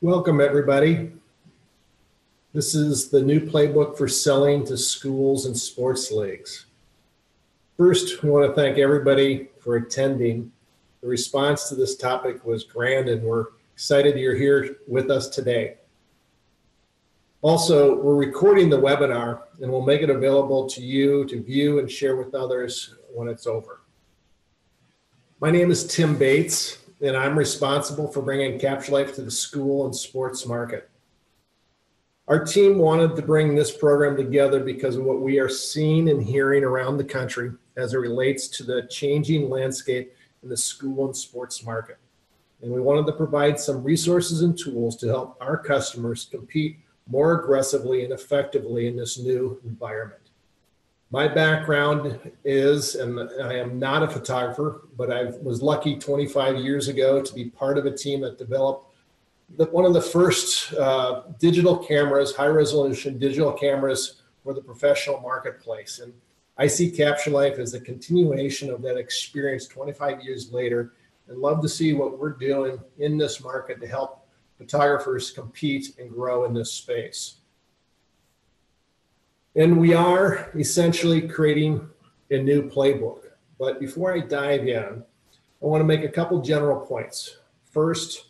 Welcome, everybody. This is the new playbook for selling to schools and sports leagues. First, we want to thank everybody for attending. The response to this topic was grand, and we're excited you're here with us today. Also, we're recording the webinar, and we'll make it available to you to view and share with others when it's over. My name is Tim Bates, and I'm responsible for bringing CaptureLife to the school and sports market. Our team wanted to bring this program together because of what we are seeing and hearing around the country as it relates to the changing landscape in the school and sports market. And we wanted to provide some resources and tools to help our customers compete more aggressively and effectively in this new environment. My background is, and I am not a photographer, but I was lucky 25 years ago to be part of a team that developed one of the first digital cameras, high resolution digital cameras for the professional marketplace. And I see CaptureLife as a continuation of that experience 25 years later, and love to see what we're doing in this market to help photographers compete and grow in this space. And we are essentially creating a new playbook. But before I dive in, I want to make a couple general points. First,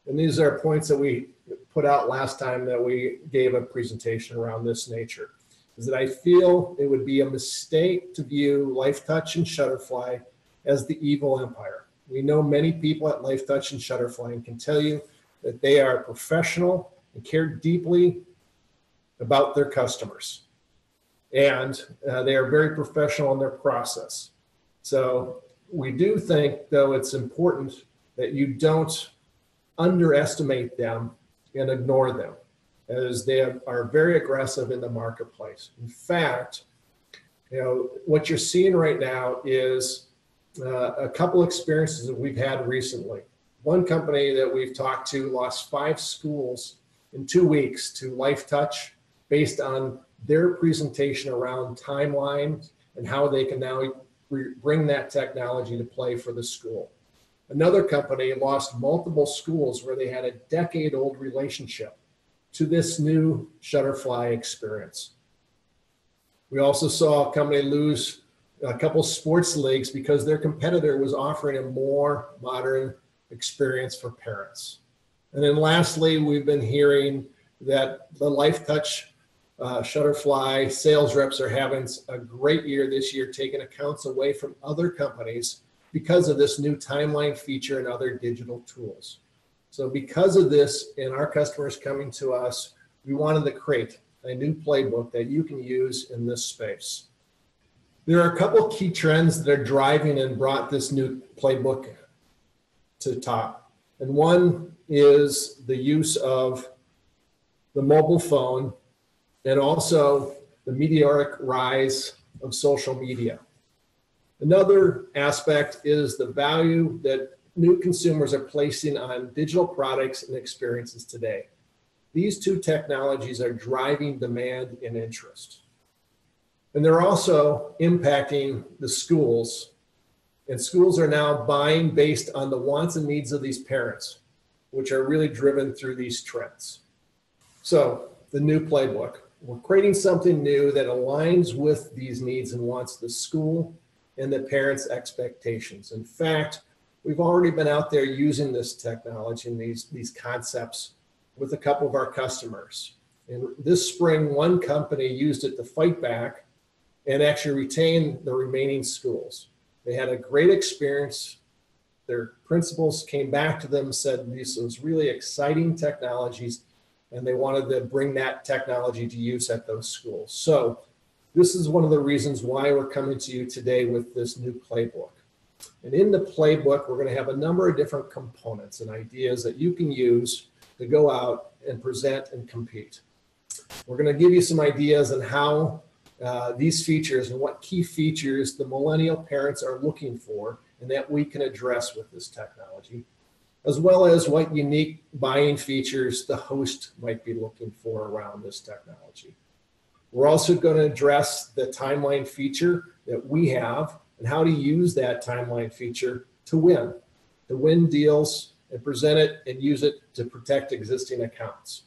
and these are points that we put out last time that we gave a presentation around this nature, is that I feel it would be a mistake to view LifeTouch and Shutterfly as the evil empire. We know many people at LifeTouch and Shutterfly and can tell you that they are professional and care deeply about their customers. And they are very professional in their process. So we do think, though, it's important that you don't underestimate them and ignore them, as they are very aggressive in the marketplace. In fact, what you're seeing right now is a couple experiences that we've had recently. One company that we've talked to lost 5 schools in 2 weeks to LifeTouch based on their presentation around timelines and how they can now bring that technology to play for the school. Another company lost multiple schools where they had a decade-old relationship to this new Shutterfly experience. We also saw a company lose a couple sports leagues because their competitor was offering a more modern experience for parents. And then lastly, we've been hearing that the LifeTouch Shutterfly sales reps are having a great year this year, taking accounts away from other companies because of this new timeline feature and other digital tools. So because of this and our customers coming to us, we wanted to create a new playbook that you can use in this space. There are a couple of key trends that are driving and brought this new playbook to the top. And one is the use of the mobile phone and also the meteoric rise of social media. Another aspect is the value that new consumers are placing on digital products and experiences today. These two technologies are driving demand and interest. And they're also impacting the schools. And schools are now buying based on the wants and needs of these parents, which are really driven through these trends. So the new playbook. We're creating something new that aligns with these needs and wants of the school and the parents' expectations. In fact, we've already been out there using this technology and these concepts with a couple of our customers. And this spring, one company used it to fight back and actually retain the remaining schools. They had a great experience. Their principals came back to them and said, this was really exciting technologies, and they wanted to bring that technology to use at those schools. So this is one of the reasons why we're coming to you today with this new playbook. And in the playbook, we're going to have a number of different components and ideas that you can use to go out and present and compete. We're going to give you some ideas on how these features and what key features the millennial parents are looking for and that we can address with this technology, as well as what unique buying features the host might be looking for around this technology. We're also going to address the timeline feature that we have and how to use that timeline feature to win deals and present it and use it to protect existing accounts.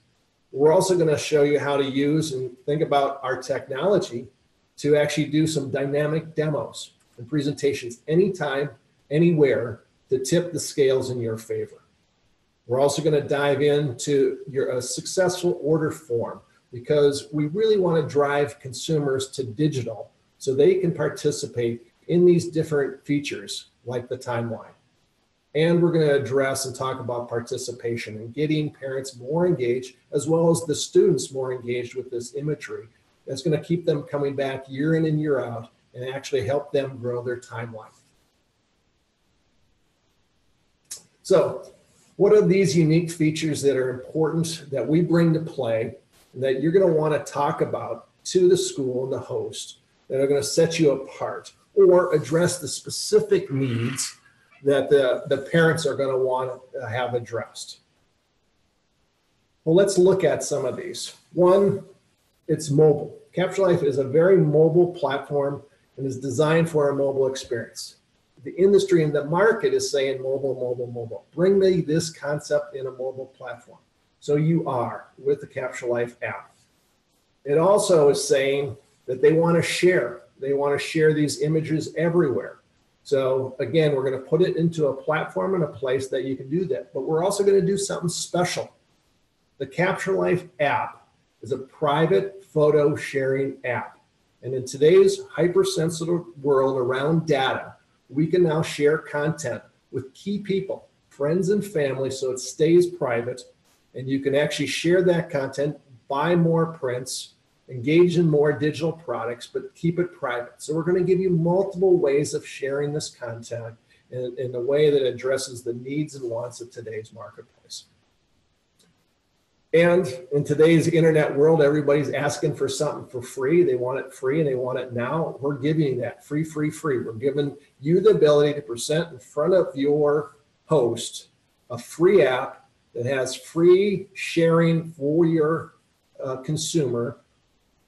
We're also going to show you how to use and think about our technology to actually do some dynamic demos and presentations anytime, anywhere to tip the scales in your favor. We're also going to dive into a successful order form because we really want to drive consumers to digital so they can participate in these different features like the timeline. And we're going to address and talk about participation and getting parents more engaged, as well as the students more engaged with this imagery. That's going to keep them coming back year in and year out and actually help them grow their timeline. So, what are these unique features that are important that we bring to play and that you're going to want to talk about to the school and the host that are going to set you apart or address the specific needs that the parents are going to want to have addressed? Well, let's look at some of these. One, it's mobile. CaptureLife is a very mobile platform and is designed for a mobile experience. The industry and the market is saying mobile, mobile, mobile. Bring me this concept in a mobile platform. So you are with the CaptureLife app. It also is saying that they want to share. They want to share these images everywhere. So again, we're going to put it into a platform and a place that you can do that. But we're also going to do something special. The CaptureLife app is a private photo sharing app. And in today's hypersensitive world around data, we can now share content with key people, friends and family, so it stays private. And you can actually share that content, buy more prints, engage in more digital products, but keep it private. So we're going to give you multiple ways of sharing this content in a way that addresses the needs and wants of today's marketplace. And in today's internet world, everybody's asking for something for free. They want it free and they want it now. We're giving you that free, free, free. We're giving you the ability to present in front of your host a free app that has free sharing for your consumer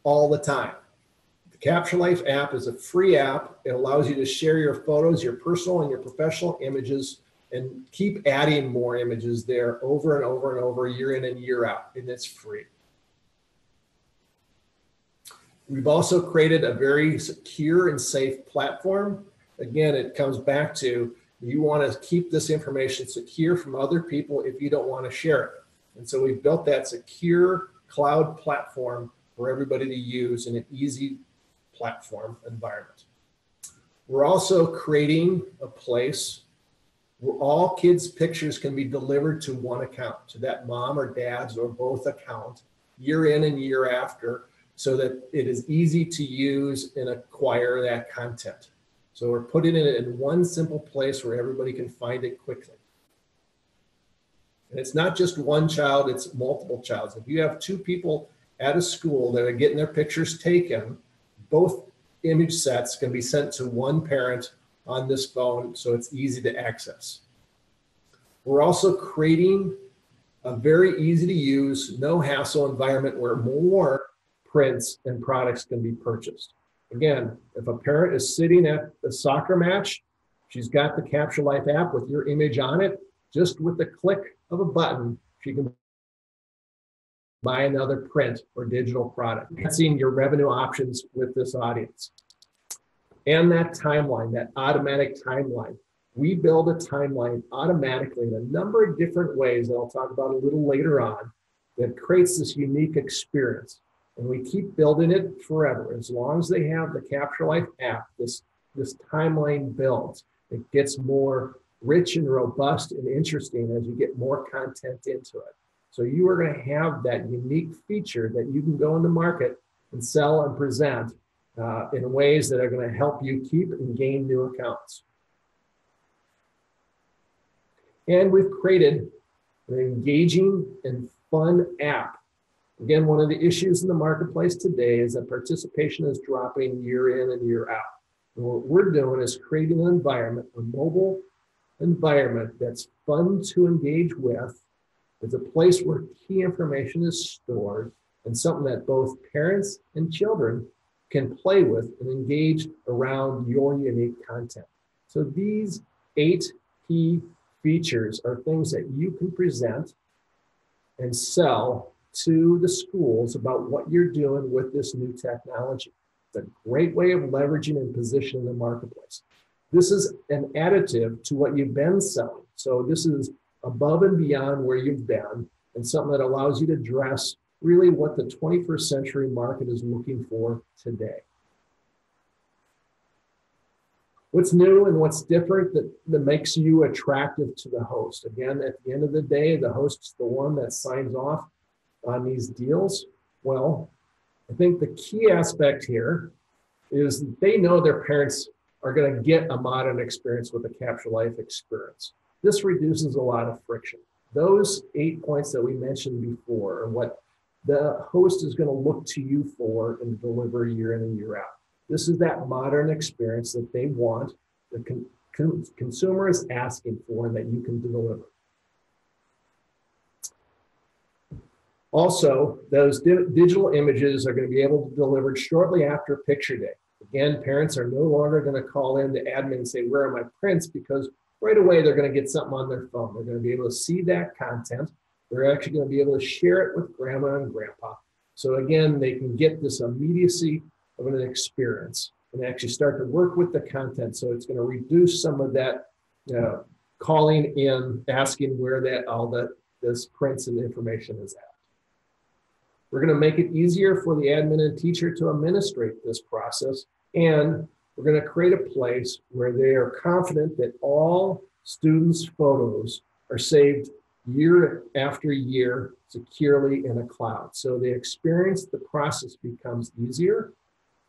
all the time. The CaptureLife app is a free app. It allows you to share your photos, your personal and your professional images, and keep adding more images there over and over and over, year in and year out, and it's free. We've also created a very secure and safe platform. Again, it comes back to you want to keep this information secure from other people if you don't want to share it. And so we've built that secure cloud platform for everybody to use in an easy platform environment. We're also creating a place where all kids' pictures can be delivered to one account, to that mom or dad's or both account, year in and year after, so that it is easy to use and acquire that content. So we're putting it in one simple place where everybody can find it quickly. And it's not just one child, it's multiple childs. If you have two people at a school that are getting their pictures taken, both image sets can be sent to one parent on this phone, so it's easy to access. We're also creating a very easy to use, no hassle environment where more prints and products can be purchased. Again, if a parent is sitting at a soccer match, she's got the CaptureLife app with your image on it, just with the click of a button, she can buy another print or digital product. Seeing your revenue options with this audience. And that timeline, that automatic timeline. We build a timeline automatically in a number of different ways that I'll talk about a little later on that creates this unique experience. And we keep building it forever. As long as they have the CaptureLife app, this timeline builds. It gets more rich and robust and interesting as you get more content into it. So you are going to have that unique feature that you can go into market and sell and present in ways that are going to help you keep and gain new accounts. And we've created an engaging and fun app. Again, one of the issues in the marketplace today is that participation is dropping year in and year out. And what we're doing is creating an environment, a mobile environment that's fun to engage with. It's a place where key information is stored and something that both parents and children can play with and engage around your unique content. So these 8 key features are things that you can present and sell to the schools about what you're doing with this new technology. It's a great way of leveraging and positioning the marketplace. This is an additive to what you've been selling. So this is above and beyond where you've been, and something that allows you to address really what the 21st century market is looking for today. What's new and what's different that makes you attractive to the host? Again, at the end of the day, the host's the one that signs off on these deals. Well, I think the key aspect here is that they know their parents are going to get a modern experience with a CaptureLife experience. This reduces a lot of friction. Those 8 points that we mentioned before are what the host is going to look to you for and deliver year in and year out. This is that modern experience that they want, the consumer is asking for, and that you can deliver. Also, those digital images are going to be able to be delivered shortly after picture day. Again, parents are no longer going to call in the admin and say, where are my prints? Because right away, they're going to get something on their phone. They're going to be able to see that content. They're actually going to be able to share it with grandma and grandpa. So again, they can get this immediacy of an experience and actually start to work with the content. So it's going to reduce some of that calling in, asking where this prints and information is at. We're going to make it easier for the admin and teacher to administrate this process, and we're going to create a place where they are confident that all students' photos are saved year after year securely in a cloud. So the experience, the process becomes easier,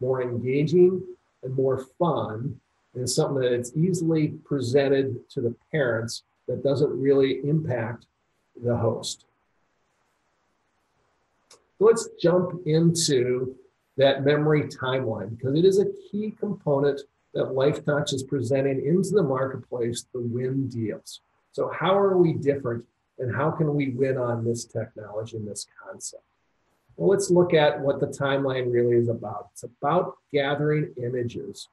more engaging, and more fun, and it's something that it's easily presented to the parents that doesn't really impact the host. So let's jump into that memory timeline, because it is a key component that LifeTouch is presenting into the marketplace to win deals. So how are we different, and how can we win on this technology and this concept? Well, let's look at what the timeline really is about. It's about gathering images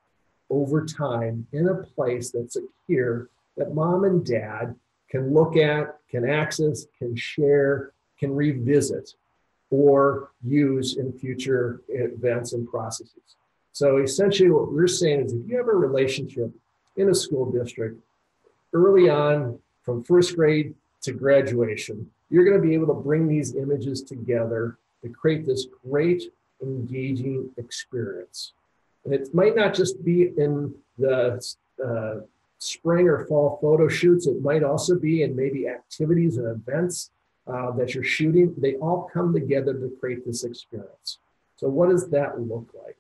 over time in a place that's secure, that mom and dad can look at, can access, can share, can revisit, or use in future events and processes. So essentially what we're saying is, if you have a relationship in a school district early on from first grade to graduation, you're going to be able to bring these images together to create this great, engaging experience. And it might not just be in the spring or fall photo shoots. It might also be in maybe activities and events that you're shooting. They all come together to create this experience. So what does that look like?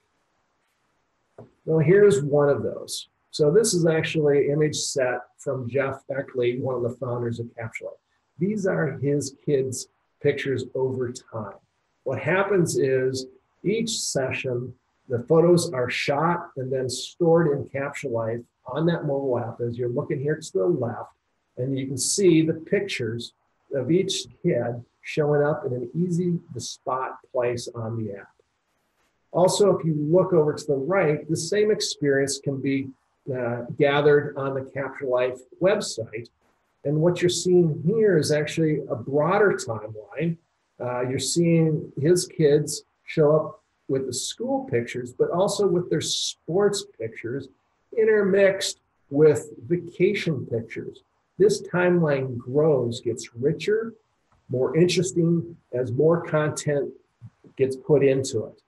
Well, here's one of those. So this is actually an image set from Jeff Eckley, one of the founders of CaptureLife. These are his kids' pictures over time. What happens is each session, the photos are shot and then stored in CaptureLife on that mobile app. As you're looking here to the left, and you can see the pictures of each kid showing up in an easy to spot place on the app. Also, if you look over to the right, the same experience can be gathered on the CaptureLife website. And what you're seeing here is actually a broader timeline. You're seeing his kids show up with the school pictures, but also with their sports pictures intermixed with vacation pictures. This timeline grows, gets richer, more interesting as more content gets put into it.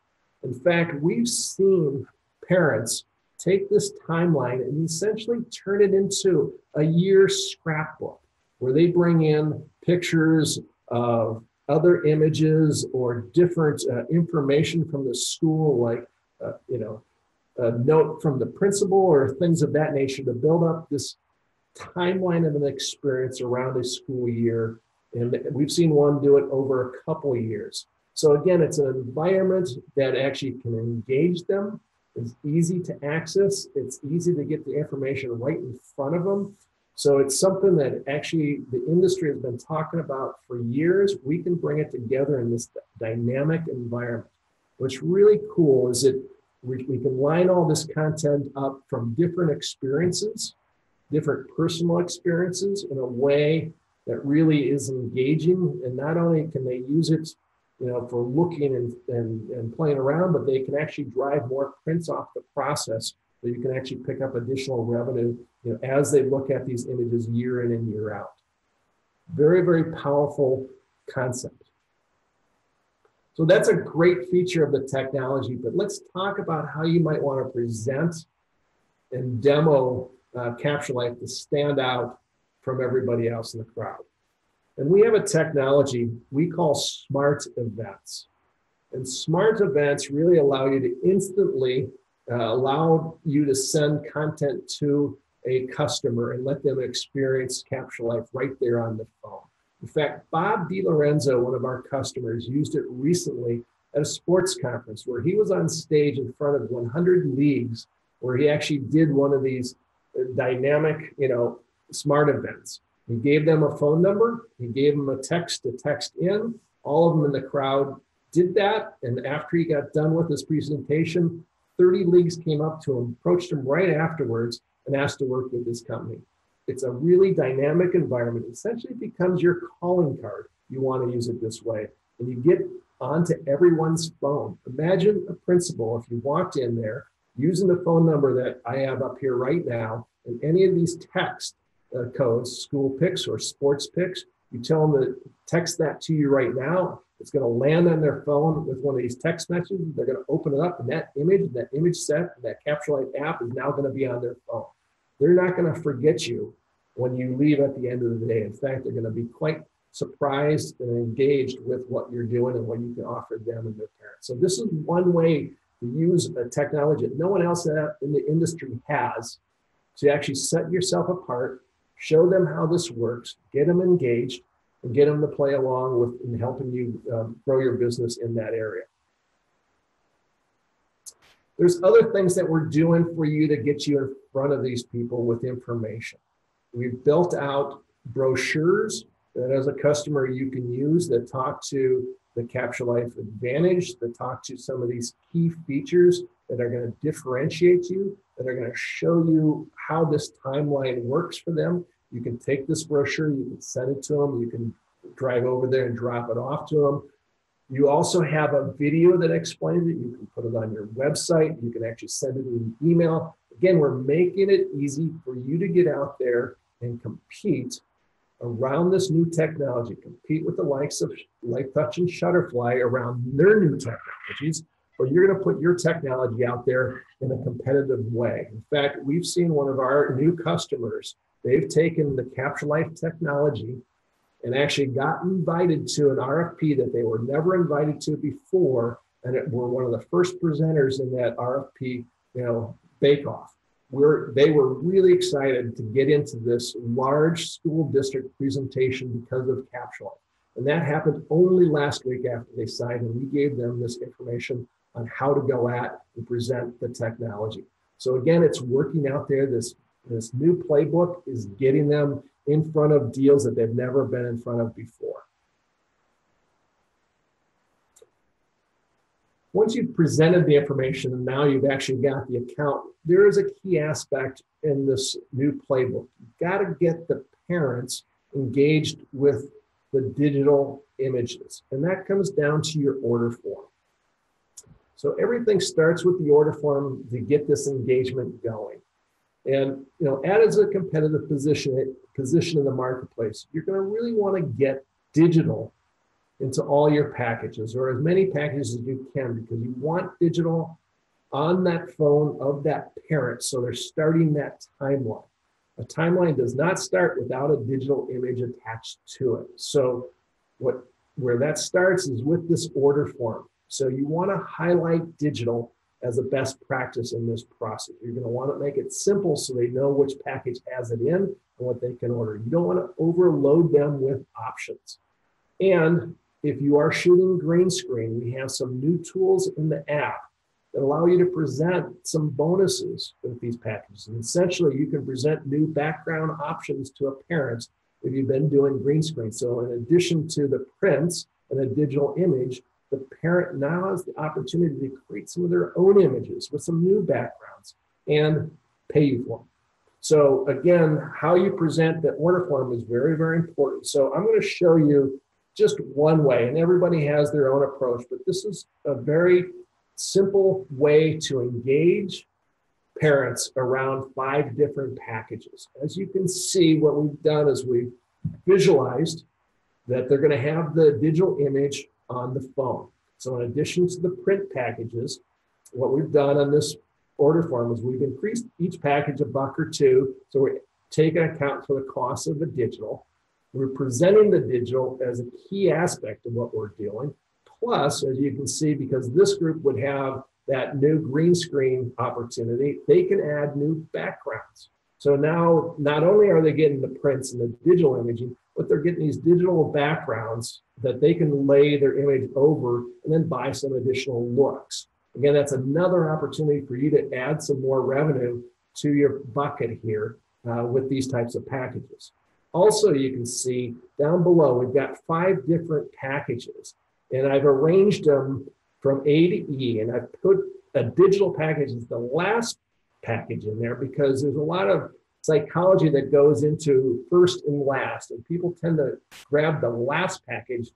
In fact, we've seen parents take this timeline and essentially turn it into a year scrapbook where they bring in pictures of other images or different information from the school, like a note from the principal or things of that nature, to build up this timeline of an experience around a school year. And we've seen one do it over a couple of years. So again, it's an environment that actually can engage them. It's easy to access. It's easy to get the information right in front of them. So it's something that actually the industry has been talking about for years. We can bring it together in this dynamic environment. What's really cool is that we can line all this content up from different experiences different personal experiences in a way that really is engaging. And not only can they use it, for looking and playing around, but they can actually drive more prints off the process, so you can actually pick up additional revenue, as they look at these images year in and year out. Very, very powerful concept. So that's a great feature of the technology, but let's talk about how you might want to present and demo CaptureLife to stand out from everybody else in the crowd. And we have a technology we call smart events. And smart events really allow you to instantly allow you to send content to a customer and let them experience CaptureLife right there on the phone. In fact, Bob DiLorenzo, one of our customers, used it recently at a sports conference where he was on stage in front of 100 leagues, where he actually did one of these dynamic, smart events. He gave them a phone number. He gave them a text to text in. All of them in the crowd did that. And after he got done with his presentation, 30 leagues came up to him, approached him right afterwards, and asked to work with his company. It's a really dynamic environment. It essentially becomes your calling card. You want to use it this way. And you get onto everyone's phone. Imagine a principal, if you walked in there using the phone number that I have up here right now, and any of these text codes, school picks or sports picks, you tell them to text that to you right now. It's going to land on their phone with one of these text messages. They're going to open it up, and that image set, that CaptureLife app is now going to be on their phone. They're not going to forget you when you leave at the end of the day. In fact, they're going to be quite surprised and engaged with what you're doing and what you can offer them and their parents. So this is one way to use a technology that no one else in the industry has to actually set yourself apart, show them how this works, get them engaged, and get them to play along with in helping you grow your business in that area. There's other things that we're doing for you to get you in front of these people with information. We've built out brochures that as a customer you can use that talk to the CaptureLife Advantage, that talk to some of these key features that are going to differentiate you, that are going to show you how this timeline works for them. You can take this brochure, you can send it to them, you can drive over there and drop it off to them. You also have a video that explains it. You can put it on your website. You can actually send it in an email. Again, we're making it easy for you to get out there and compete around this new technology, compete with the likes of LifeTouch and Shutterfly around their new technologies, but you're going to put your technology out there in a competitive way. In fact, we've seen one of our new customers, they've taken the CaptureLife technology and actually got invited to an RFP that they were never invited to before, and were one of the first presenters in that RFP, bake-off. They were really excited to get into this large school district presentation because of CaptureLife. And that happened only last week after they signed, and we gave them this information on how to go at and present the technology. So again, it's working out there. This new playbook is getting them in front of deals that they've never been in front of before. Once you've presented the information and now you've actually got the account, there is a key aspect in this new playbook. You've got to get the parents engaged with the digital images, and that comes down to your order form. So everything starts with the order form to get this engagement going. And as a competitive position in the marketplace, you're going to really want to get digital into all your packages, or as many packages as you can, because you want digital on that phone of that parent. So they're starting that timeline. A timeline does not start without a digital image attached to it. So where that starts is with this order form. So you want to highlight digital as a best practice in this process. You're going to want to make it simple so they know which package has it in and what they can order. You don't want to overload them with options. And if you are shooting green screen, we have some new tools in the app that allow you to present some bonuses with these packages. And essentially, you can present new background options to a parent if you've been doing green screen. So in addition to the prints and a digital image, the parent now has the opportunity to create some of their own images with some new backgrounds and pay you for them. So again, how you present the order form is very, very important. So I'm going to show you just one way, and everybody has their own approach, but this is a very simple way to engage parents around 5 different packages. As you can see, what we've done is we've visualized that they're going to have the digital image on the phone. So in addition to the print packages, what we've done on this order form is we've increased each package $1 or $2. So we're taking account for the cost of the digital. We're presenting the digital as a key aspect of what we're doing. Plus, as you can see, because this group would have that new green screen opportunity, they can add new backgrounds. So now, not only are they getting the prints and the digital imaging, but they're getting these digital backgrounds that they can lay their image over and then buy some additional looks. Again, that's another opportunity for you to add some more revenue to your bucket here with these types of packages. Also, you can see down below, we've got 5 different packages, and I've arranged them from A to E, and I've put a digital package as the last package in there because there's a lot of psychology that goes into first and last, and people tend to grab the last package.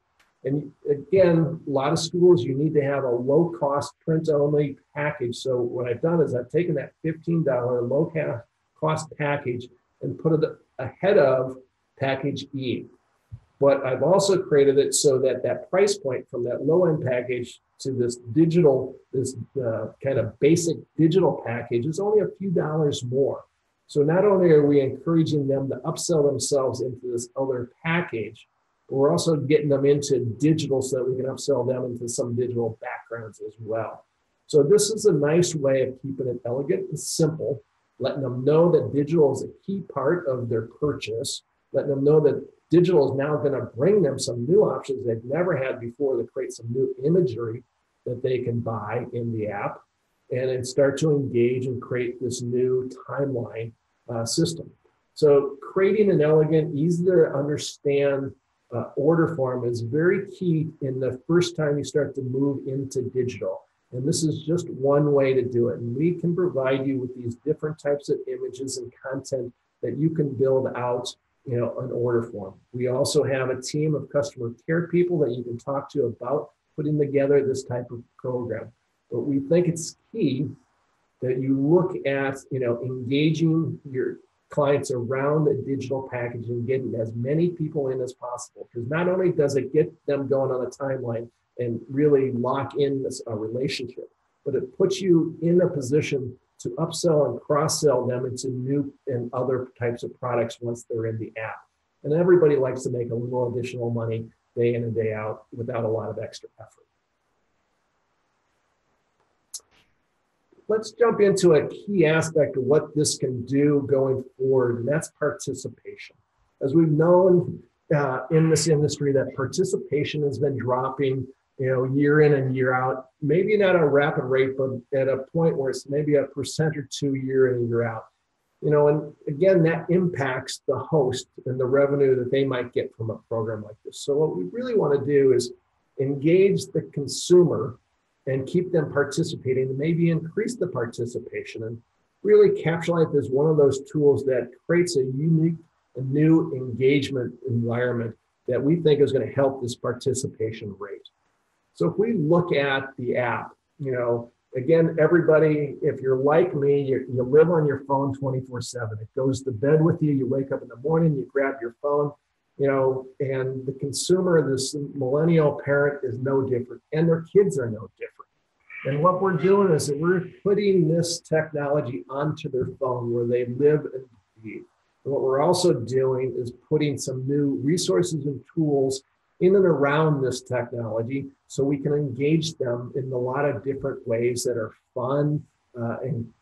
And again, a lot of schools, you need to have a low-cost print-only package. So what I've done is I've taken that $15 low-cost package and put it ahead of package E. But I've also created it so that that price point from that low-end package to this digital, this kind of basic digital package is only a few dollars more. So not only are we encouraging them to upsell themselves into this other package, but we're also getting them into digital so that we can upsell them into some digital backgrounds as well. So this is a nice way of keeping it elegant and simple, letting them know that digital is a key part of their purchase, letting them know that digital is now going to bring them some new options they've never had before to create some new imagery that they can buy in the app, and then start to engage and create this new timeline system. So creating an elegant, easy to understand order form is very key in the first time you start to move into digital. And this is just one way to do it. And we can provide you with these different types of images and content that you can build out, an order form. We also have a team of customer care people that you can talk to about putting together this type of program. But we think it's key that you look at, engaging your clients around the digital package and getting as many people in as possible. Because not only does it get them going on a timeline and really lock in a relationship, but it puts you in a position to upsell and cross-sell them into new and other types of products once they're in the app. And everybody likes to make a little additional money day in and day out without a lot of extra effort. Let's jump into a key aspect of what this can do going forward, and that's participation. As we've known in this industry, that participation has been dropping, year in and year out, maybe not at a rapid rate, but at a point where it's maybe 1% or 2% year in and year out. And again, that impacts the host and the revenue that they might get from a program like this. So what we really want to do is engage the consumer and keep them participating, and maybe increase the participation. And really, CaptureLife is one of those tools that creates a unique, a new engagement environment that we think is going to help this participation rate. So if we look at the app, again, everybody, if you're like me, you live on your phone 24/7. It goes to bed with you. You wake up in the morning, you grab your phone, and the consumer, this millennial parent is no different, and their kids are no different. And what we're doing is that we're putting this technology onto their phone where they live and breathe. And what we're also doing is putting some new resources and tools in and around this technology so we can engage them in a lot of different ways that are fun and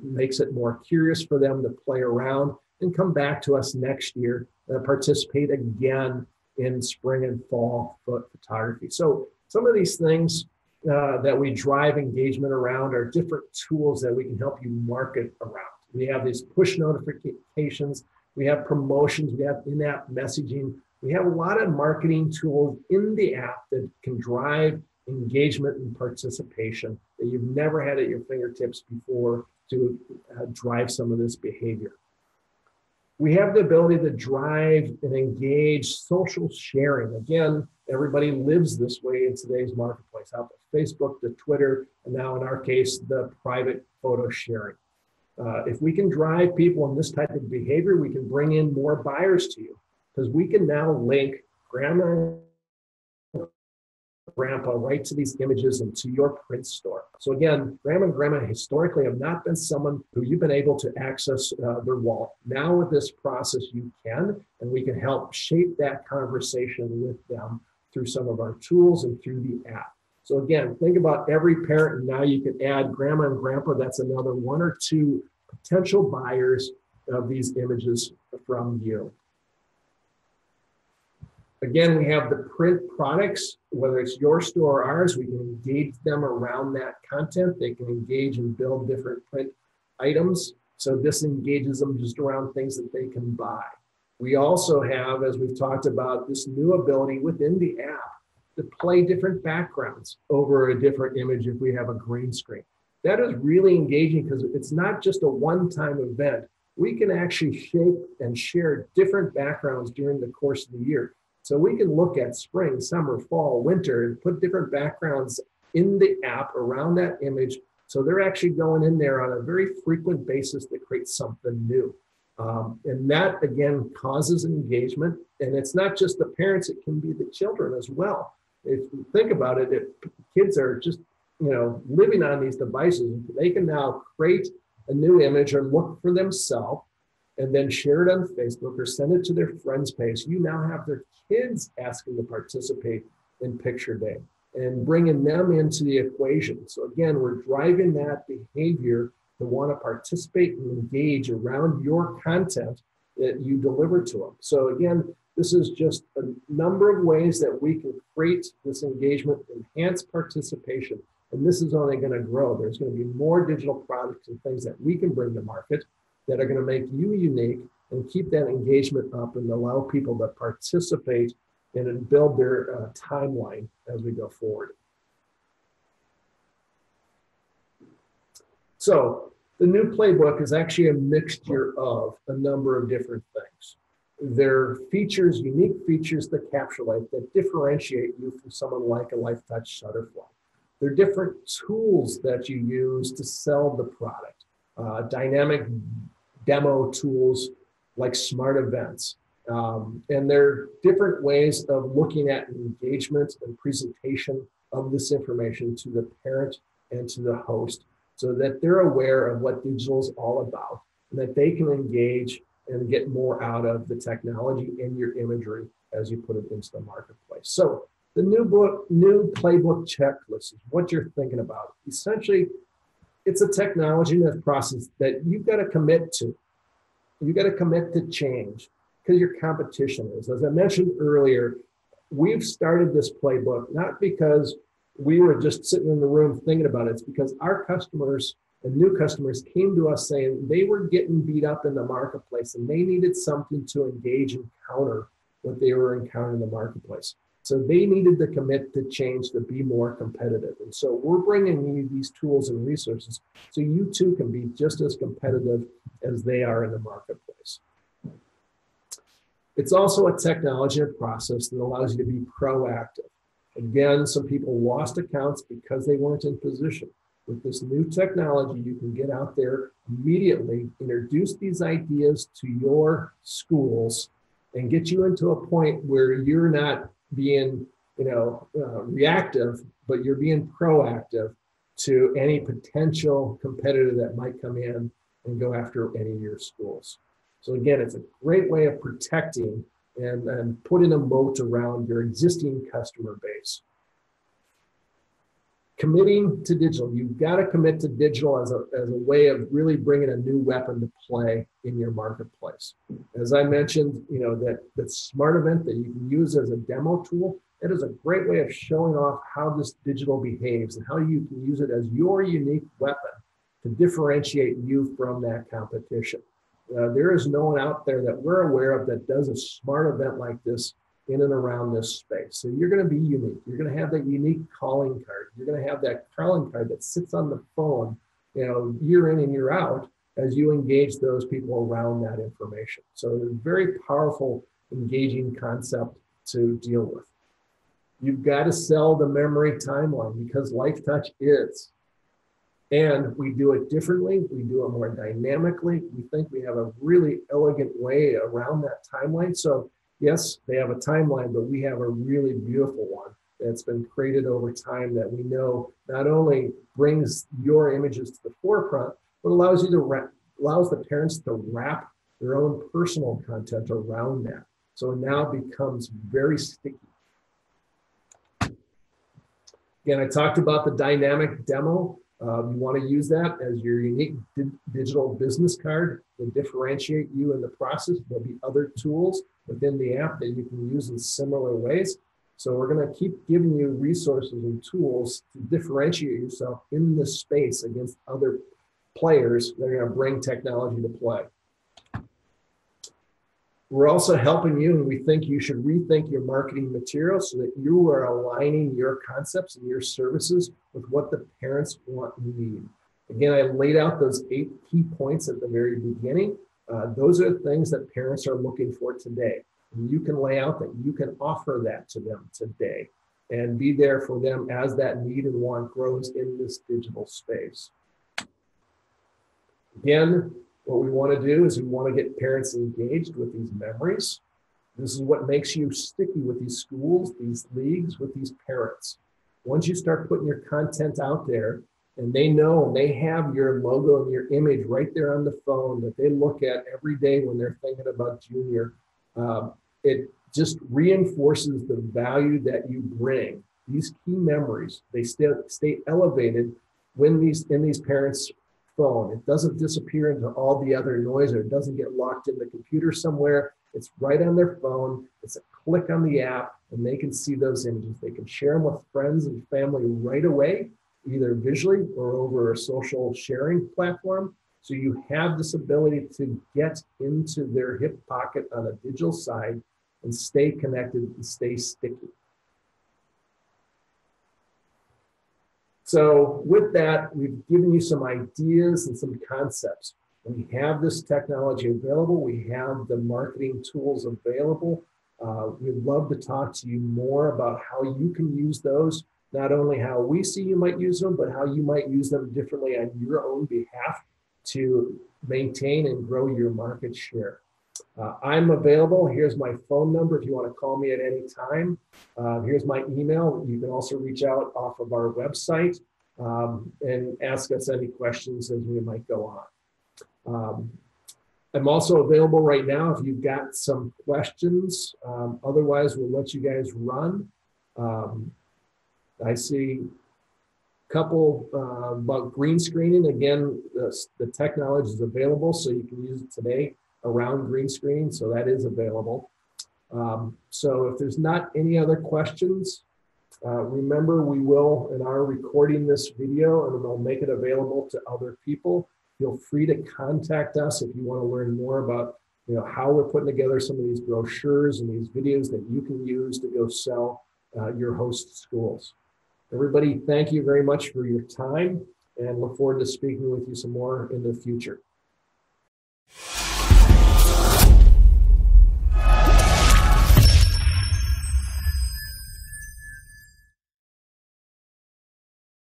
makes it more curious for them to play around and come back to us next year and participate again in spring and fall photography. So some of these things that we drive engagement around are different tools that we can help you market around. We have these push notifications, we have promotions, we have in-app messaging. We have a lot of marketing tools in the app that can drive engagement and participation that you've never had at your fingertips before to drive some of this behavior. We have the ability to drive and engage social sharing. Again, everybody lives this way in today's marketplace, out to Facebook, to Twitter, and now in our case, the private photo sharing. If we can drive people in this type of behavior, we can bring in more buyers to you, because we can now link grandma and grandpa right to these images and to your print store. So again, grandma and grandma historically have not been someone who you've been able to access their wallet. Now with this process, you can, and we can help shape that conversation with them through some of our tools and through the app. So again, think about every parent, and now you can add grandma and grandpa. That's another 1 or 2 potential buyers of these images from you. Again, we have the print products, whether it's your store or ours, we can engage them around that content. They can engage and build different print items. So this engages them just around things that they can buy. We also have, as we've talked about, this new ability within the app to play different backgrounds over a different image if we have a green screen. That is really engaging because it's not just a one-time event. We can actually shape and share different backgrounds during the course of the year. So we can look at spring, summer, fall, winter, and put different backgrounds in the app around that image. So they're actually going in there on a very frequent basis to create something new. And that, again, causes engagement. And it's not just the parents, it can be the children as well. If you think about it, if kids are just, living on these devices, they can now create a new image or look for themselves and then share it on Facebook or send it to their friends' page. You now have their kids asking to participate in picture day and bringing them into the equation. So again, we're driving that behavior to want to participate and engage around your content that you deliver to them. So again, this is just a number of ways that we can create this engagement, enhance participation, and this is only going to grow. There's going to be more digital products and things that we can bring to market that are going to make you unique and keep that engagement up and allow people to participate and build their timeline as we go forward. So the new playbook is actually a mixture of a number of different things. There are features, unique features to CaptureLife that differentiate you from someone like a LifeTouch Shutterfly. There are different tools that you use to sell the product. Dynamic demo tools like smart events. And there are different ways of looking at engagement and presentation of this information to the parent and to the host so that they're aware of what digital is all about and that they can engage and get more out of the technology in your imagery as you put it into the marketplace. So the new Playbook Checklist is what you're thinking about. Essentially, it's a technology and a process that you've got to commit to. You've got to commit to change because your competition is. As I mentioned earlier, we've started this playbook not because we were just sitting in the room thinking about it. It's because our customers and new customers came to us saying they were getting beat up in the marketplace and they needed something to engage and counter what they were encountering in the marketplace. So they needed to commit to change to be more competitive. And so we're bringing you these tools and resources so you too can be just as competitive as they are in the marketplace. It's also a technology and process that allows you to be proactive. Again, some people lost accounts because they weren't in position. With this new technology, you can get out there immediately, introduce these ideas to your schools, and get you into a point where you're not being, reactive, but you're being proactive to any potential competitor that might come in and go after any of your schools. So again, it's a great way of protecting and putting a moat around your existing customer base. Committing to digital. You've got to commit to digital as a way of really bringing a new weapon to play in your marketplace. As I mentioned, that smart event that you can use as a demo tool, it is a great way of showing off how this digital behaves and how you can use it as your unique weapon to differentiate you from that competition. There is no one out there that we're aware of that does a smart event like this in and around this space. So you're going to be unique. You're going to have that unique calling card. You're going to have that calling card that sits on the phone, year in and year out, as you engage those people around that information. So it's a very powerful, engaging concept to deal with. You've got to sell the memory timeline because Life Touch is. And we do it differently. We do it more dynamically. We think we have a really elegant way around that timeline. So yes, they have a timeline, but we have a really beautiful one that's been created over time that we know not only brings your images to the forefront, but allows the parents to wrap their own personal content around that. So it now becomes very sticky. Again, I talked about the dynamic demo. You want to use that as your unique digital business card to differentiate you in the process. There'll be other tools within the app that you can use in similar ways. So we're going to keep giving you resources and tools to differentiate yourself in this space against other players that are going to bring technology to play. We're also helping you, and we think you should rethink your marketing material so that you are aligning your concepts and your services with what the parents want and need. Again, I laid out those 8 key points at the very beginning. Those are things that parents are looking for today. And you can lay out that you can offer that to them today and be there for them as that need and want grows in this digital space. Again, what we want to do is we want to get parents engaged with these memories. This is what makes you sticky with these schools, these leagues, with these parents. Once you start putting your content out there and they know and they have your logo and your image right there on the phone that they look at every day when they're thinking about junior, it just reinforces the value that you bring. These key memories, they stay elevated when in these parents' phone. It doesn't disappear into all the other noise, or it doesn't get locked in the computer somewhere. It's right on their phone. It's a click on the app and they can see those images. They can share them with friends and family right away, either visually or over a social sharing platform. So you have this ability to get into their hip pocket on a digital side and stay connected and stay sticky. So with that, we've given you some ideas and some concepts. We have this technology available. We have the marketing tools available. We'd love to talk to you more about how you can use those, not only how we see you might use them, but how you might use them differently on your own behalf to maintain and grow your market share. I'm available. Here's my phone number if you want to call me at any time. Here's my email. You can also reach out off of our website and ask us any questions as we might go on. I'm also available right now if you've got some questions. Otherwise, we'll let you guys run. I see a couple about green screening. Again, the technology is available, so you can use it today around green screen, so that is available. So if there's not any other questions, remember we will and are recording this video and we'll make it available to other people. Feel free to contact us if you want to learn more about how we're putting together some of these brochures and these videos that you can use to go sell your host schools. Everybody, thank you very much for your time and look forward to speaking with you some more in the future.